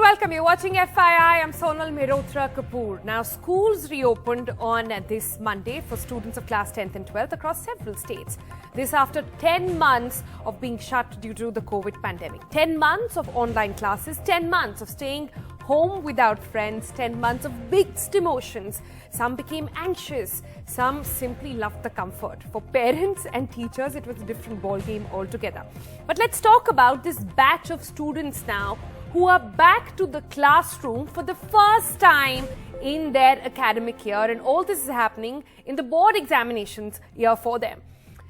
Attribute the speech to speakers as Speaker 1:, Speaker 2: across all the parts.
Speaker 1: welcome. You're watching FII. I'm Sonal Mehrotra Kapoor. Now, schools reopened on this Monday for students of class 10th and 12th across several states. This after 10 months of being shut due to the COVID pandemic. 10 months of online classes, 10 months of staying home without friends, 10 months of mixed emotions. Some became anxious, some simply loved the comfort. For parents and teachers, it was a different ballgame altogether. But let's talk about this batch of students now who are back to the classroom for the first time in their academic year, and all this is happening in the board examinations year for them.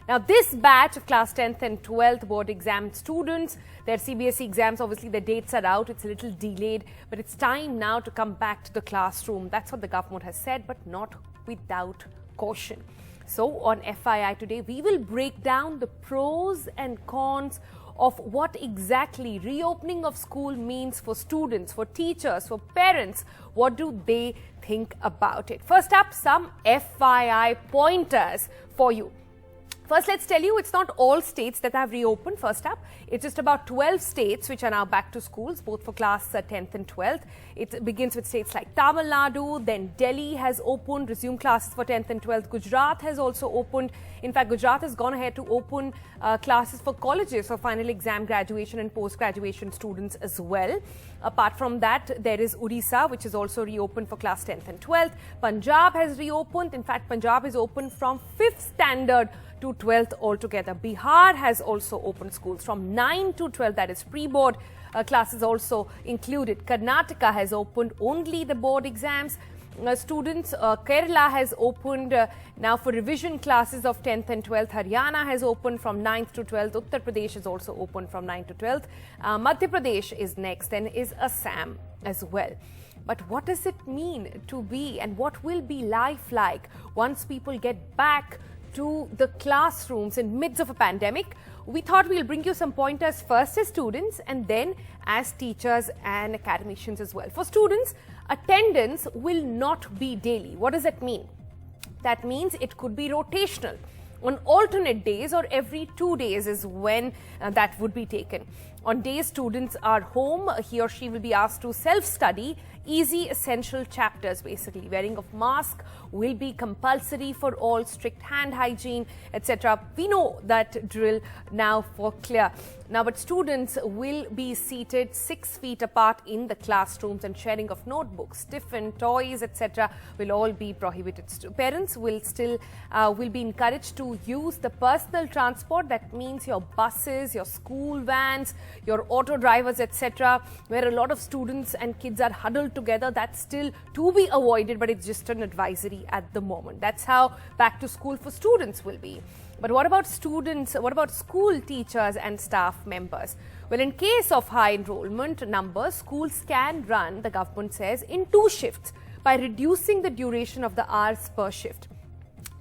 Speaker 1: Now, this batch of class 10th and 12th board exam students, their CBSE exams, obviously their dates are out, it's a little delayed, but it's time now to come back to the classroom. That's what the government has said, but not without caution. So, on FII today, we will break down the pros and cons of what exactly reopening of school means for students, for teachers, for parents. What do they think about it? First up, some FII pointers for you. First, let's tell you, it's not all states that have reopened. First up, it's just about 12 states which are now back to schools, both for class 10th and 12th. It begins with states like Tamil Nadu, then Delhi has opened, resumed classes for 10th and 12th. Gujarat has also opened. In fact, Gujarat has gone ahead to open classes for colleges for final exam graduation and post-graduation students as well. Apart from that, there is Odisha, which is also reopened for class 10th and 12th. Punjab has reopened. In fact, Punjab is open from 5th standard to 12th altogether. Bihar has also opened schools from 9 to 12, that is pre-board classes also included. Karnataka has opened only the board exams. Students, Kerala has opened now for revision classes of 10th and 12th. Haryana has opened from 9th to 12th. Uttar Pradesh is also open from 9th to 12th. Madhya Pradesh is next, then is Assam as well. But what does it mean to be, and what will be life like once people get back to the classrooms in midst of a pandemic? We thought we'll bring you some pointers first as students and then as teachers and academicians as well. For students, attendance will not be daily. What does that mean? That means it could be rotational. On alternate days or every 2 days is when that would be taken. On days students are home, he or she will be asked to self-study easy essential chapters basically. Wearing of mask will be compulsory for all, strict hand hygiene, etc. We know that drill now for clear. Now, but students will be seated 6 feet apart in the classrooms, and sharing of notebooks, tiffin, toys, etc. will all be prohibited. Parents will still will be encouraged to use the personal transport. That means your buses, your school vans, your auto drivers, etc., where a lot of students and kids are huddled together. That's still to be avoided, but it's just an advisory at the moment. That's how back to school for students will be. But what about students? What about school teachers and staff members? Well, in case of high enrollment numbers, schools can run, the government says, in 2 shifts by reducing the duration of the hours per shift.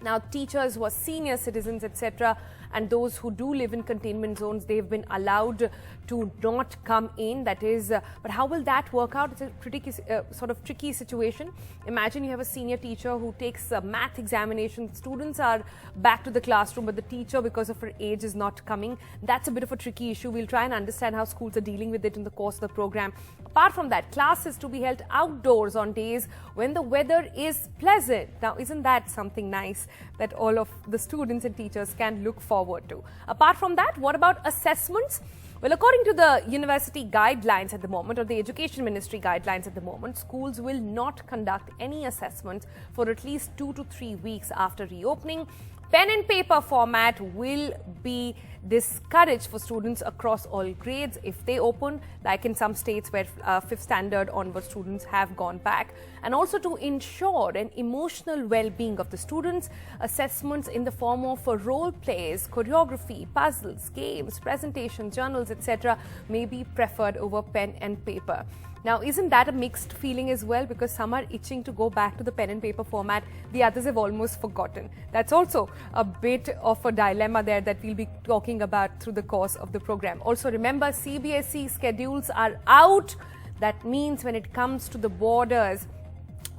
Speaker 1: Now, teachers who are senior citizens, etc., and those who do live in containment zones, they've been allowed to not come in. That is, but how will that work out? It's a pretty sort of tricky situation. Imagine you have a senior teacher who takes a math examination. Students are back to the classroom, but the teacher, because of her age, is not coming. That's a bit of a tricky issue. We'll try and understand how schools are dealing with it in the course of the program. Apart from that, classes to be held outdoors on days when the weather is pleasant. Now, isn't that something nice that all of the students and teachers can look forward to? Apart from that, what about assessments? Well, according to the university guidelines at the moment, or the Education Ministry guidelines at the moment, schools will not conduct any assessments for at least 2 to 3 weeks after reopening. Pen and paper format will be discouraged for students across all grades if they open, like in some states where 5th standard onward students have gone back. And also to ensure an emotional well-being of the students, assessments in the form of role plays, choreography, puzzles, games, presentations, journals, etc. may be preferred over pen and paper. Now, isn't that a mixed feeling as well? Because some are itching to go back to the pen and paper format. The others have almost forgotten. That's also a bit of a dilemma there that we'll be talking about through the course of the program. Also, remember, CBSE schedules are out. That means when it comes to the borders,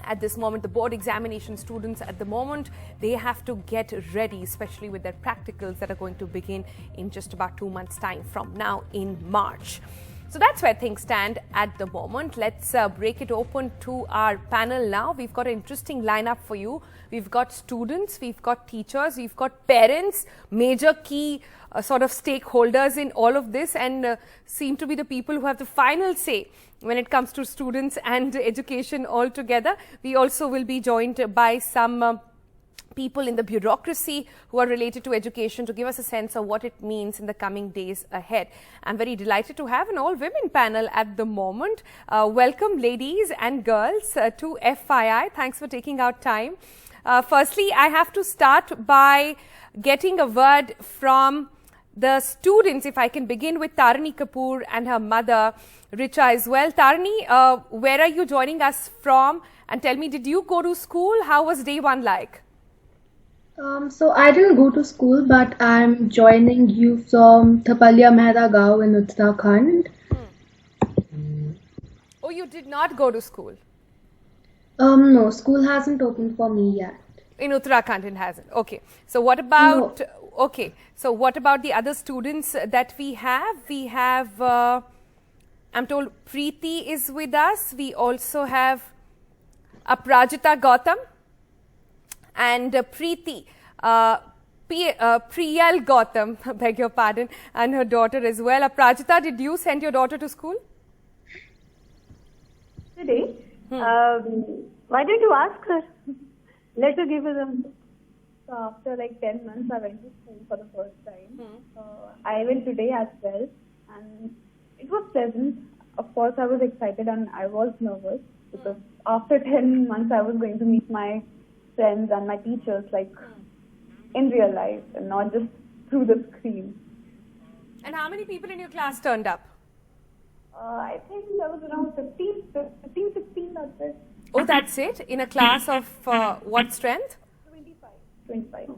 Speaker 1: at this moment, the board examination students at the moment, they have to get ready, especially with their practicals that are going to begin in just about 2 months' time from now in March. So that's where things stand at the moment. Let's break it open to our panel now. We've got an interesting lineup for you. We've got students, we've got teachers, we've got parents, major key sort of stakeholders in all of this, and seem to be the people who have the final say when it comes to students and education altogether. We also will be joined by some people in the bureaucracy who are related to education to give us a sense of what it means in the coming days ahead. I'm very delighted to have an all-women panel at the moment. Welcome ladies and girls to FII. Thanks for taking out time. Firstly, I have to start by getting a word from the students, if I can begin with Tarani Kapoor and her mother, Richa, as well. Tarani, where are you joining us from? And tell me, did you go to school? How was day one like?
Speaker 2: So I didn't go to school, but I'm joining you from Thapalia Mehra Gaon in Uttarakhand.
Speaker 1: Oh, you did not go to school?
Speaker 2: No, school hasn't opened for me yet.
Speaker 1: In Uttarakhand it hasn't. Okay. So what about, okay. So what about the other students that we have? We have, I'm told Preeti is with us. We also have Aprajita Gautam and Preeti, Priyal Gautam, beg your pardon, and her daughter as well. Aprajita, did you send your daughter to school?
Speaker 3: Today? Why did you ask her? Let her give her them. So after like 10 months, I went to school for the first time. I went today as well, and it was pleasant. Of course, I was excited and I was nervous because after 10 months, I was going to meet my friends and my teachers like in real life and not just through the screen.
Speaker 1: And how many people in your class turned up?
Speaker 3: I think there was around 15, 16, that's it.
Speaker 1: Oh, that's it? In a class of what strength?
Speaker 3: 25.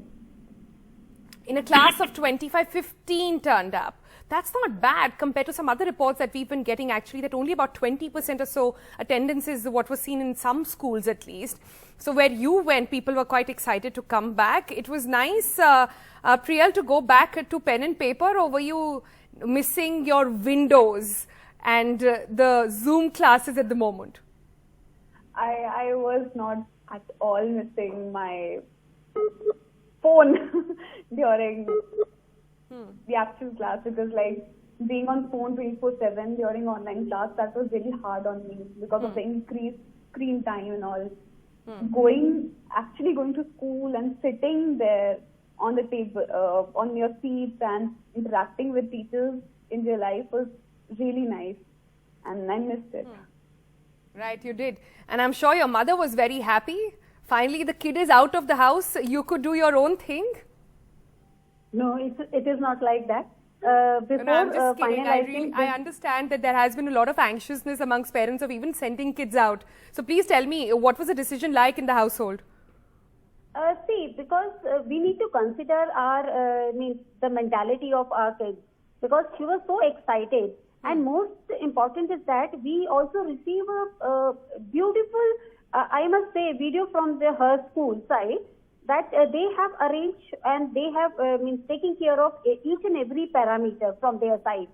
Speaker 1: In a class of 25, 15 turned up. That's not bad compared to some other reports that we've been getting, actually, that only about 20% or so attendance is what was seen in some schools at least. So where you went, people were quite excited to come back. It was nice, Priyal, to go back to pen and paper, or were you missing your windows and the Zoom classes at the moment?
Speaker 3: I was not at all missing my phone during the actual class, because like being on phone 24/7 during online class, that was really hard on me because of the increased screen time and all. Actually going to school and sitting there on the table, on your seats and interacting with teachers in real life was really nice, and I missed it.
Speaker 1: Right, you did. And I'm sure your mother was very happy. Finally, the kid is out of the house. You could do your own thing.
Speaker 3: No, it is not like that.
Speaker 1: No, I'm just kidding. I understand that there has been a lot of anxiousness amongst parents of even sending kids out. So please tell me, what was the decision like in the household?
Speaker 4: See, because we need to consider the mentality of our kids, because she was so excited. And most important is that we also receive a beautiful, I must say, video from her school side, that they have arranged and they have taking care of each and every parameter from their side.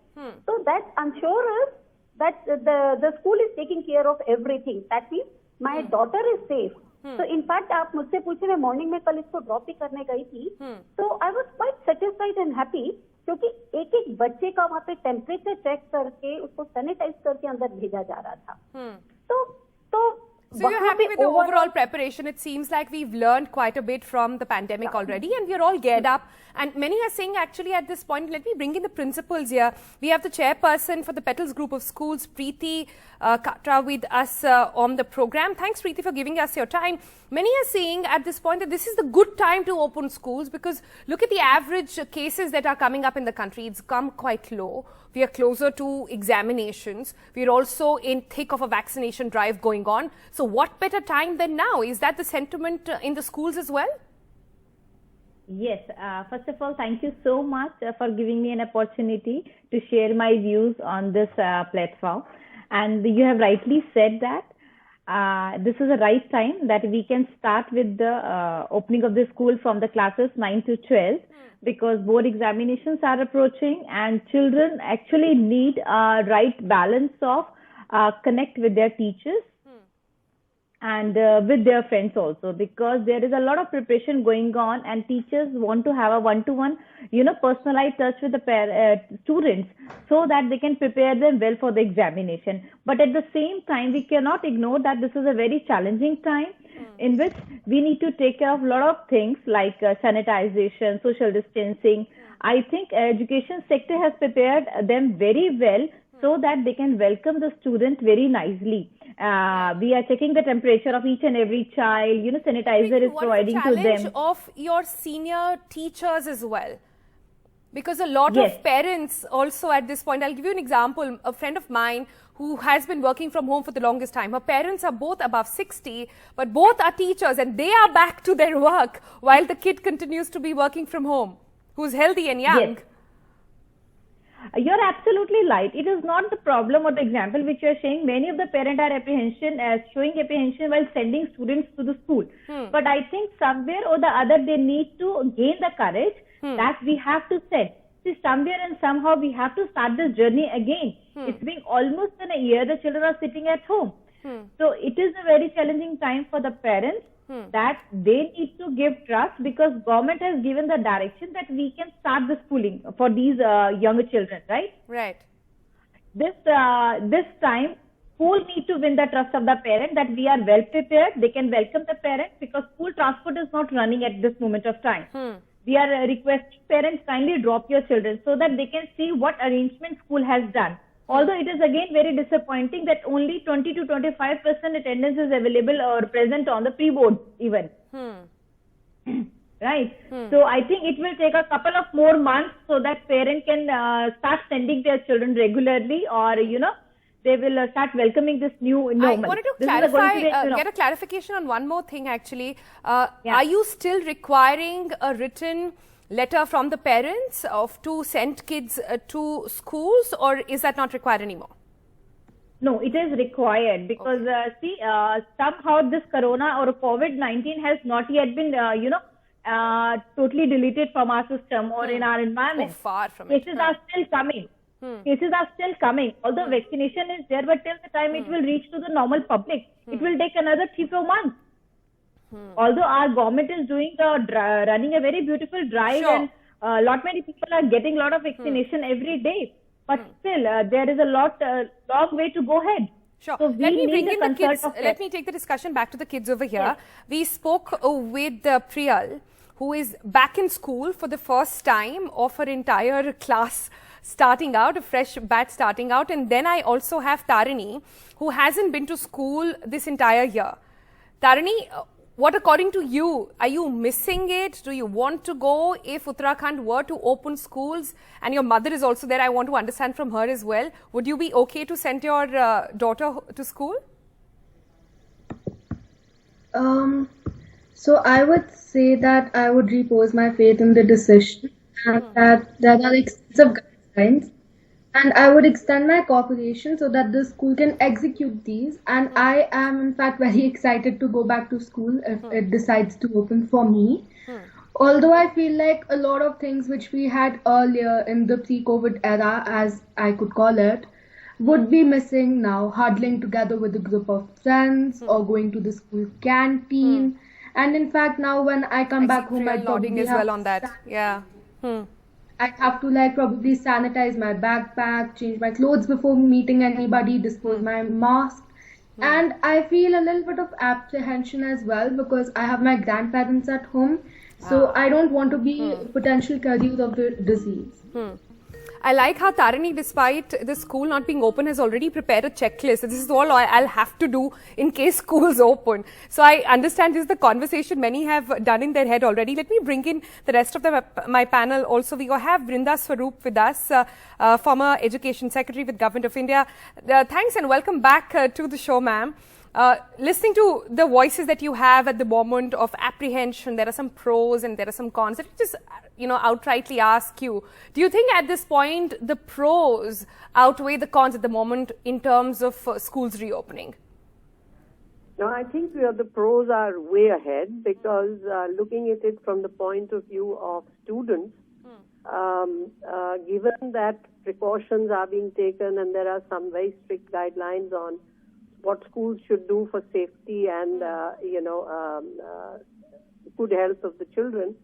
Speaker 4: So that ensures us that the school is taking care of everything. That means my daughter is safe. So in fact, आप मुझसे पूछे मैं morning में कल इसको drop भी करने गई थी. So I was quite satisfied and happy, क्योंकि एक एक बच्चे का वहाँ पे टेम्परेचर चेक करके उसको सैनिटाइज करके अंदर भेजा जा रहा था.
Speaker 1: So you're happy with the overall preparation? It seems like we've learned quite a bit from the pandemic already, and we're all geared up. And many are saying, actually, at this point, let me bring in the principals here. We have the chairperson for the Petals Group of Schools, Preeti Katra, with us on the program. Thanks, Preeti, for giving us your time. Many are saying at this point that this is the good time to open schools, because look at the average cases that are coming up in the country. It's come quite low. We are closer to examinations. We are also in thick of a vaccination drive going on. So what better time than now? Is that the sentiment in the schools as well?
Speaker 5: Yes. First of all, thank you so much for giving me an opportunity to share my views on this platform. And you have rightly said that this is the right time that we can start with the opening of the school from the classes 9 to 12, because board examinations are approaching and children actually need a right balance of connect with their teachers and with their friends also, because there is a lot of preparation going on and teachers want to have a one-to-one, personalized touch with the students so that they can prepare them well for the examination. But at the same time, we cannot ignore that this is a very challenging time in which we need to take care of a lot of things like sanitization, social distancing. I think education sector has prepared them very well so that they can welcome the student very nicely. We are checking the temperature of each and every child. Sanitizer is providing to them.
Speaker 1: What is the challenge of your senior teachers as well? Because a lot of parents also at this point, I'll give you an example. A friend of mine who has been working from home for the longest time, her parents are both above 60, but both are teachers and they are back to their work while the kid continues to be working from home, who's healthy and young.
Speaker 5: Yes. You're absolutely right. It is not the problem or the example which you are saying. Many of the parents are showing apprehension while sending students to the school. But I think somewhere or the other they need to gain the courage that we have to send. See, somewhere and somehow we have to start this journey again. It's been almost a year the children are sitting at home. So it is a very challenging time for the parents that they need to give trust, because government has given the direction that we can start the schooling for these younger children, right?
Speaker 1: Right.
Speaker 5: This time, school need to win the trust of the parent that we are well prepared. They can welcome the parent, because school transport is not running at this moment of time. We are requesting parents kindly drop your children so that they can see what arrangement school has done. Although it is again very disappointing that only 20 to 25% attendance is available or present on the pre-board even. Right. So I think it will take a couple of more months so that parents can start sending their children regularly, or they will start welcoming this new normal.
Speaker 1: I wanted to clarify, get a clarification on one more thing actually. Are you still requiring a written letter from the parents to send kids to schools, or is that not required anymore?
Speaker 5: No, it is required, because somehow this corona or COVID-19 has not yet been totally deleted from our system or in our environment.
Speaker 1: Far from it.
Speaker 5: Cases are still coming. Cases are still coming. Although vaccination is there, but till the time it will reach to the normal public, it will take another 3-4 months. Although our government is doing running a very beautiful drive, and lot many people are getting a lot of vaccination every day, but still there is a long way to go ahead.
Speaker 1: Sure.
Speaker 5: So
Speaker 1: Let me bring in the kids. Let me take the discussion back to the kids over here. We spoke with Priyal, who is back in school for the first time of her entire class starting out, a fresh batch starting out. And then I also have Tarini, who hasn't been to school this entire year. Tarini, what according to you, are you missing it? Do you want to go if Uttarakhand were to open schools? And your mother is also there. I want to understand from her as well. Would you be okay to send your daughter to school?
Speaker 2: So I would say that I would repose my faith in the decision, and that there are extensive guidelines, and I would extend my cooperation so that the school can execute these. And I am in fact very excited to go back to school if it decides to open for me. Although I feel like a lot of things which we had earlier in the pre-COVID era, as I could call it, would be missing now. Huddling together with a group of friends or going to the school canteen. And in fact, now when I come back home, I probably
Speaker 1: as well on that. Yeah.
Speaker 2: I have to probably sanitize my backpack, change my clothes before meeting anybody, dispose my mask. And I feel a little bit of apprehension as well, because I have my grandparents at home. So I don't want to be potential carrier of the disease.
Speaker 1: I like how Tarini, despite the school not being open, has already prepared a checklist. This is all I'll have to do in case schools open. So I understand this is the conversation many have done in their head already. Let me bring in the rest of my panel also. We have Brinda Swaroop with us, former Education Secretary with Government of India. Thanks and welcome back to the show, ma'am. Listening to the voices that you have at the moment of apprehension, there are some pros and there are some cons. Let me just, outrightly ask you, do you think at this point the pros outweigh the cons at the moment in terms of schools reopening?
Speaker 6: No, I think the pros are way ahead because looking at it from the point of view of students, given that precautions are being taken and there are some very strict guidelines on what schools should do for safety and, good health of the children.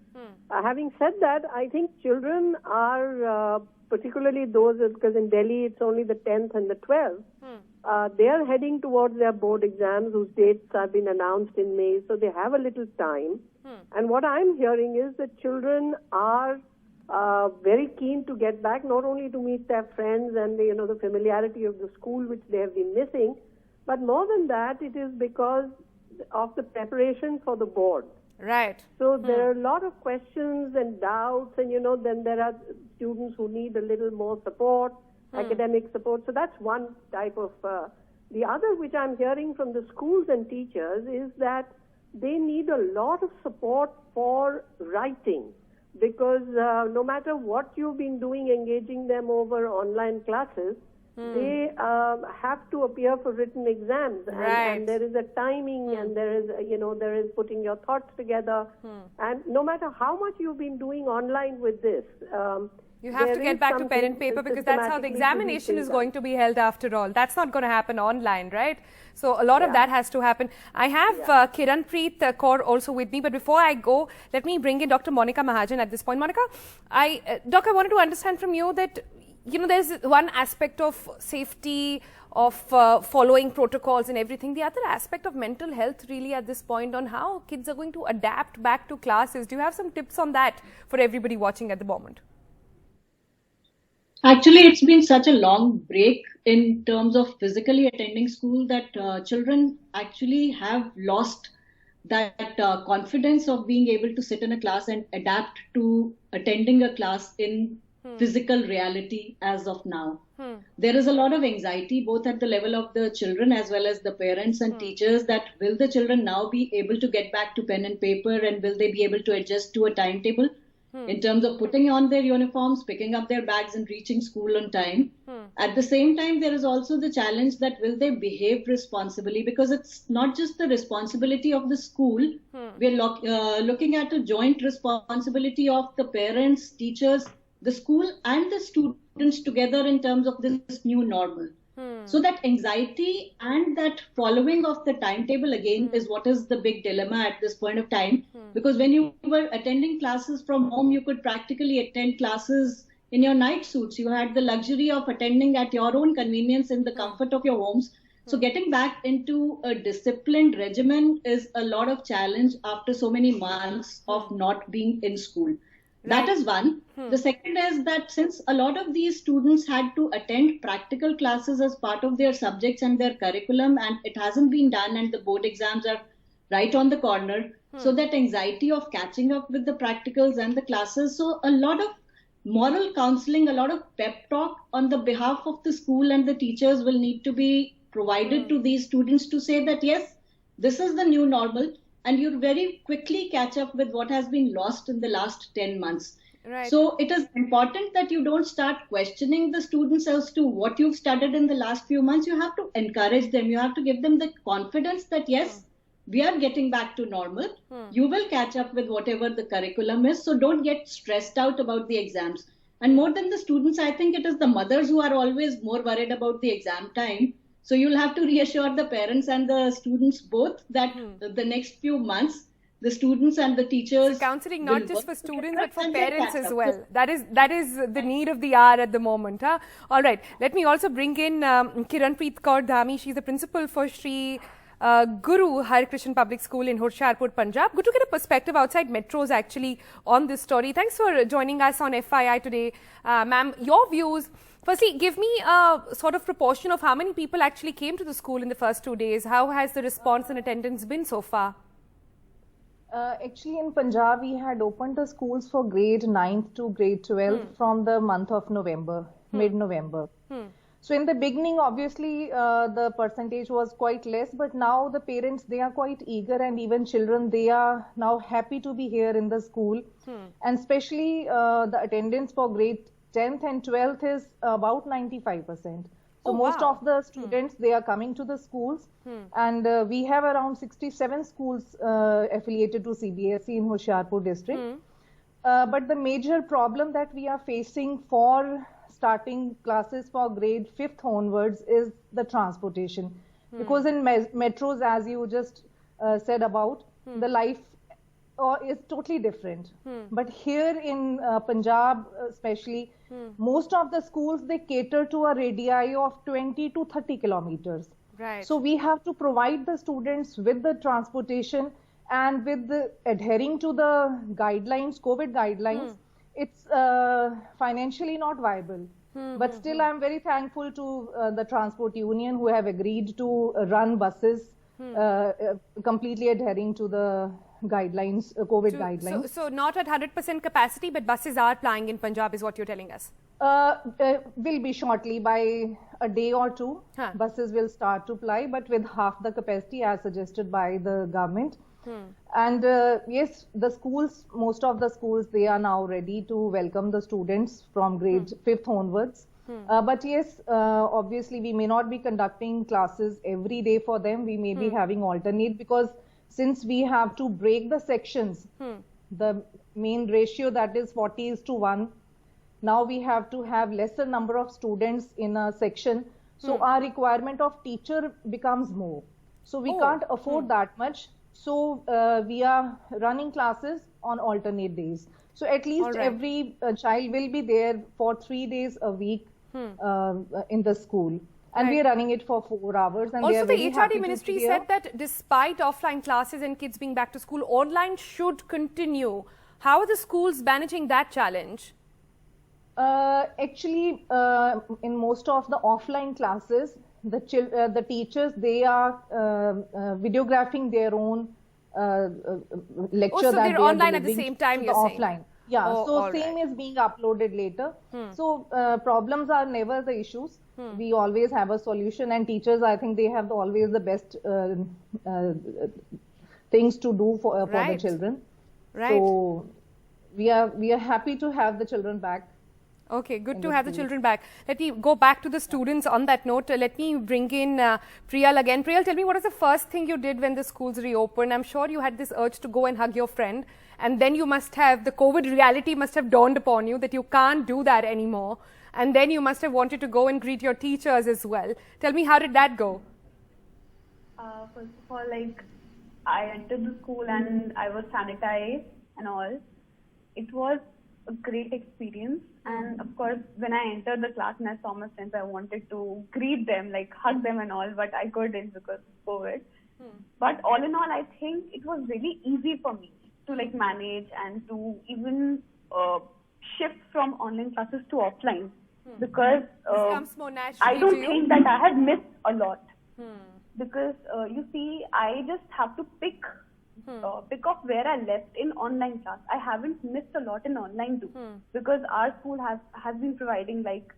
Speaker 6: Having said that, I think children are, particularly those, because in Delhi it's only the 10th and the 12th, they are heading towards their board exams whose dates have been announced in May, so they have a little time. And what I'm hearing is that children are very keen to get back, not only to meet their friends and the familiarity of the school which they have been missing, but more than that, it is because of the preparation for the board.
Speaker 1: Right.
Speaker 6: So there are a lot of questions and doubts, and then there are students who need a little more support, academic support. So that's one type of. The other, which I'm hearing from the schools and teachers, is that they need a lot of support for writing, because no matter what you've been doing, engaging them over online classes, they have to appear for written exams, and there is a timing, and there is putting your thoughts together, and no matter how much you've been doing online with this,
Speaker 1: you have to get back to pen and paper, because that's how the examination is going to be held after all. That's not going to happen online, right? So a lot of that has to happen. I have Kiranpreet Kaur also with me, but before I go, let me bring in Dr. Monica Mahajan at this point. Monica, Doc, I wanted to understand from you that there's one aspect of safety, of following protocols and everything. The other aspect of mental health really at this point, on how kids are going to adapt back to classes. Do you have some tips on that for everybody watching at the moment?
Speaker 7: Actually, it's been such a long break in terms of physically attending school that children actually have lost that confidence of being able to sit in a class and adapt to attending a class in physical reality as of now. There is a lot of anxiety both at the level of the children as well as the parents and teachers, that will the children now be able to get back to pen and paper, and will they be able to adjust to a timetable in terms of putting on their uniforms, picking up their bags and reaching school on time. At the same time, there is also the challenge that will they behave responsibly, because it's not just the responsibility of the school. We're looking at a joint responsibility of the parents, teachers, the school and the students together in terms of this new normal. So that anxiety and that following of the timetable again is what is the big dilemma at this point of time. Because when you were attending classes from home, you could practically attend classes in your night suits. You had the luxury of attending at your own convenience in the comfort of your homes. So getting back into a disciplined regimen is a lot of challenge after so many months of not being in school. That is one. The second is that since a lot of these students had to attend practical classes as part of their subjects and their curriculum, and it hasn't been done, and the board exams are right on the corner. So that anxiety of catching up with the practicals and the classes. So a lot of moral counseling, a lot of pep talk on the behalf of the school and the teachers will need to be provided to these students to say that, yes, this is the new normal. And you very quickly catch up with what has been lost in the last 10 months.
Speaker 1: Right.
Speaker 7: So it is important that you don't start questioning the students as to what you've studied in the last few months. You have to encourage them. You have to give them the confidence that, yes, we are getting back to normal. You will catch up with whatever the curriculum is. So don't get stressed out about the exams. And more than the students, I think it is the mothers who are always more worried about the exam time. So you'll have to reassure the parents and the students both that the next few months, the students and the teachers...
Speaker 1: So counseling not just for students but for parents as well. That is the need of the hour at the moment. Huh? All right. Let me also bring in Kiranpreet Kaur Dhami. She's the principal for Sri Guru Har Krishan Public School in Hoshiarpur, Punjab. Good to get a perspective outside metros actually on this story. Thanks for joining us on FII today. Ma'am, your views... Firstly, give me a sort of proportion of how many people actually came to the school in the first 2 days. How has the response and attendance been so far?
Speaker 8: Actually, in Punjab, we had opened the schools for grade 9th to grade 12th from the month of November, mid-November. So in the beginning, obviously, the percentage was quite less, but now the parents, they are quite eager, and even children, they are now happy to be here in the school. And especially the attendance for grade 10th and 12th is about 95%. So most of the students, they are coming to the schools, and we have around 67 schools affiliated to CBSE in Hoshiarpur district. But the major problem that we are facing for starting classes for grade 5th onwards is the transportation. Because in metros, as you just said about, the life is totally different. But here in Punjab especially, most of the schools, they cater to a radii of 20 to 30 kilometers.
Speaker 1: Right.
Speaker 8: So we have to provide the students with the transportation, and with the adhering to the guidelines, COVID guidelines, it's financially not viable. But still, I'm very thankful to the Transport Union who have agreed to run buses completely adhering to the guidelines, COVID guidelines.
Speaker 1: So not at 100% capacity, but buses are plying in Punjab is what you're telling us.
Speaker 8: Will be shortly, by a day or two, buses will start to ply, but with half the capacity as suggested by the government. And yes, the schools, most of the schools, they are now ready to welcome the students from grade 5th onwards. But yes, obviously we may not be conducting classes every day for them. We may be having alternate, because since we have to break the sections, the main ratio, that is 40:1. Now we have to have lesser number of students in a section. So our requirement of teacher becomes more. So we can't afford that much. So we are running classes on alternate days. So at least every child will be there for 3 days a week in the school. And we are running it for 4 hours. And
Speaker 1: also, the HRD ministry said that despite offline classes and kids being back to school, online should continue. How are the schools managing that challenge?
Speaker 8: Actually, in most of the offline classes, the teachers, they are videographing their own lecture
Speaker 1: so
Speaker 8: that
Speaker 1: they're online at the same time, you're
Speaker 8: offline.
Speaker 1: saying?
Speaker 8: Yeah, so same is being uploaded later. So problems are never the issues. We always have a solution, and teachers, I think they have always the best things to do for the children.
Speaker 1: Right.
Speaker 8: So we are happy to have the children back.
Speaker 1: Okay, good to have the children back. Let me go back to the students on that note. Let me bring in Priyal again. Priyal, tell me, what is the first thing you did when the schools reopened? I'm sure you had this urge to go and hug your friend, and then you must have, the COVID reality must have dawned upon you that you can't do that anymore. And then you must have wanted to go and greet your teachers as well. Tell me, how did that go?
Speaker 3: First of all, like, I entered the school and I was sanitized and all. It was a great experience. And of course, when I entered the class and I saw my friends, I wanted to greet them, like hug them and all, but I couldn't because of COVID. But all in all, I think it was really easy for me to like manage and to even shift from online classes to offline, because
Speaker 1: This comes more naturally
Speaker 3: I don't
Speaker 1: to you?
Speaker 3: think that I had missed a lot. Because you see, I just have to pick up where I left in online class. I haven't missed a lot in online too, because our school has been providing like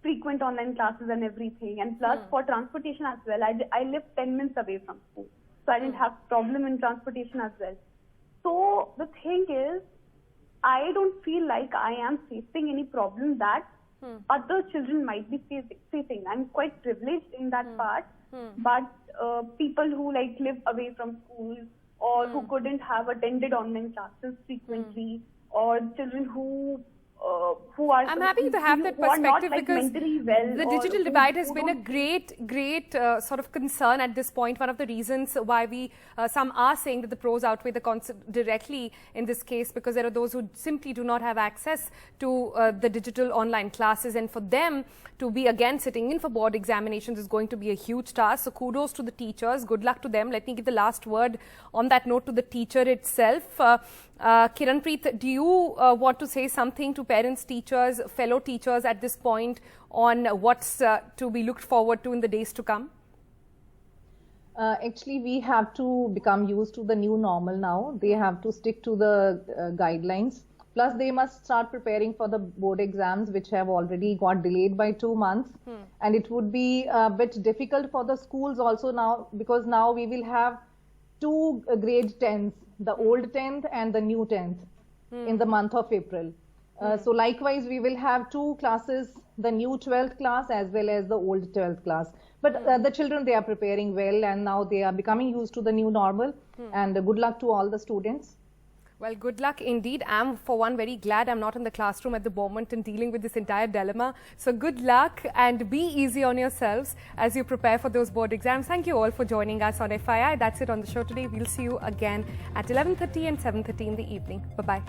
Speaker 3: frequent online classes and everything, and plus for transportation as well. I live 10 minutes away from school, so I didn't have problem in transportation as well. So the thing is, I don't feel like I am facing any problem that other children might be facing. I'm quite privileged in that part. But people who like live away from school, or who couldn't have attended online classes frequently, or children who are,
Speaker 1: I'm happy to have that
Speaker 3: who are not,
Speaker 1: perspective,
Speaker 3: like,
Speaker 1: because
Speaker 3: mentally well,
Speaker 1: the
Speaker 3: or
Speaker 1: digital
Speaker 3: who
Speaker 1: divide has been a
Speaker 3: don't-
Speaker 1: great sort of concern at this point. One of the reasons why we, some are saying that the pros outweigh the cons directly in this case, because there are those who simply do not have access to the digital online classes, and for them to be again sitting in for board examinations is going to be a huge task. So kudos to the teachers, good luck to them. Let me give the last word on that note to the teacher itself. Kiranpreet, do you want to say something to parents, teachers, fellow teachers at this point on what's to be looked forward to in the days to come?
Speaker 8: Actually, we have to become used to the new normal now. They have to stick to the guidelines. Plus, they must start preparing for the board exams, which have already got delayed by 2 months. And it would be a bit difficult for the schools also now, because now we will have 2 grade 10s, the old 10th and the new 10th in the month of April. So likewise, we will have two classes, the new 12th class as well as the old 12th class. But the children, they are preparing well, and now they are becoming used to the new normal. And good luck to all the students.
Speaker 1: Well, good luck indeed. I'm, for one, very glad I'm not in the classroom at the moment and dealing with this entire dilemma. So good luck and be easy on yourselves as you prepare for those board exams. Thank you all for joining us on FII. That's it on the show today. We'll see you again at 11:30 and 7:30 in the evening. Bye-bye.